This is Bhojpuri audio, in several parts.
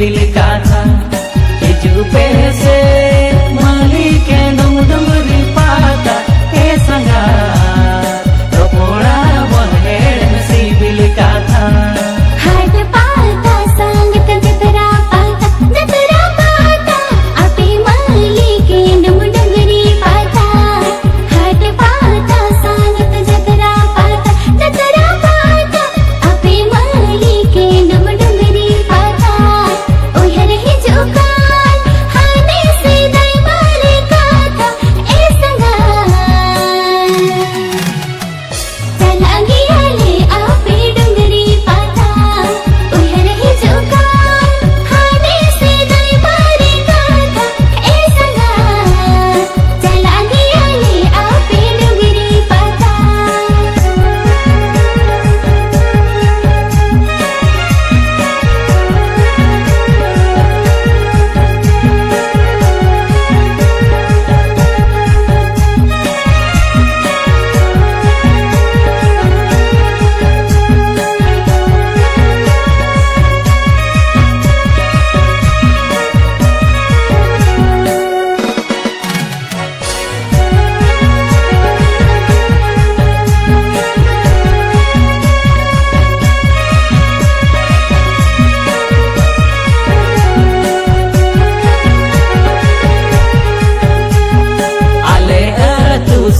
बिली काथा हिजू पे से माली के डुंगरी पाता हे संगार रोपोड़ा बहेड़ में सी बिली काथा हाट पाता संगत जतरा पाता आपे माली के डुंगरी पाता हाट पाता संगत जतरा पाता आपे माली के डुंगरी पाता ओहर ही जुकान हाने से दाई मारे काथा ए संगार चला गया ले आपे डुंगरी पाता ओहर ही जुकान हाने से दाई मारे काथा ए संगार चला गया ले आपे डुंगरी पाता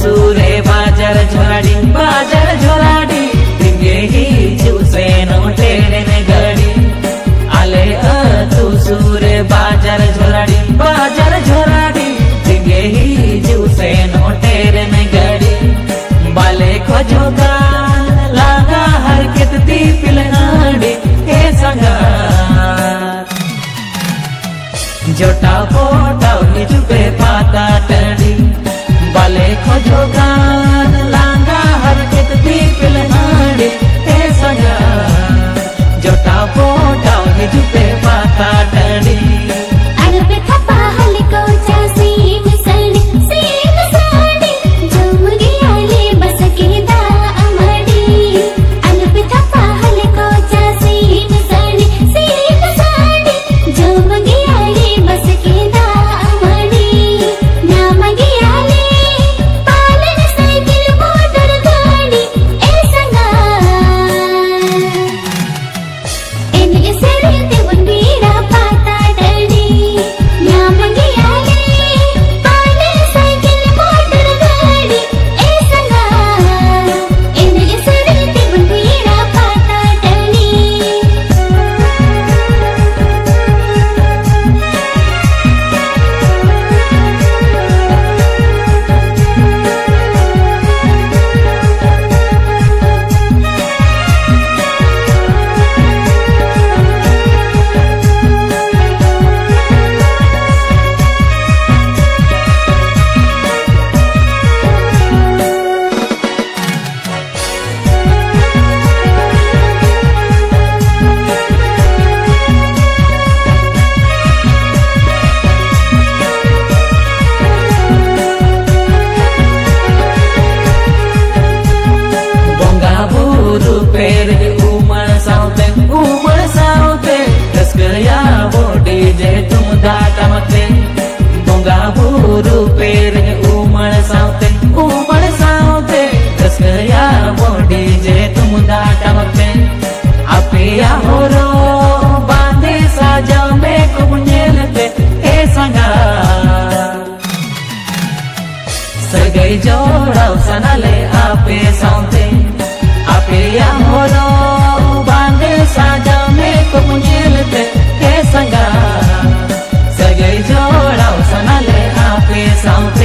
सूरे बाजार झोलाडी दिंगे ही चूसे नो तेरे ने गड़ी आले तू सूरे बाजार झोलाडी दिंगे ही चूसे नो तेरे ने गड़ी बाले को जोगा लागा हर कितनी पिलनाडी हे संगार जोटा पोटा हिजू पे पाता टड़ी बाले खोजोगान लांगा हर कितनी पिलनाड़ी हे संगार जोटा पोटा हिजू पे पाता टड़ी अरब थपा हलको चासी मिसड़ी जो मुगिया ले बस के दा अमड़ी अरब थपा हलको चासी मिसड़ी जो मुगिया ले बस के दा अमड़ी ना मगिया ले पालन साइकिल मोटर गाड़ी ए संगार इन इसरे ते वंडीरा पाता डड़ी ना मगिया ले पालन साइकिल मोटर गाड़ी ए संगार इन इसरे ते वंडीरा पाता डड़ी बोंगा बुरु पेर उमर साउते तस्करिया बोडी जे तुम दाटा मते बोंगा बुरु पेर उमर साउते तस्करिया बोडी जे तुम दाटा मते अपिया होरो बांधे साजा में कुबनेलते ए संगार सरगई जोड़ाव सनाले आपे साउते आपे या होरो बांधे साजा में कुबनेलते ए संगार सरगई जोड़ाव सनाले आपे साउते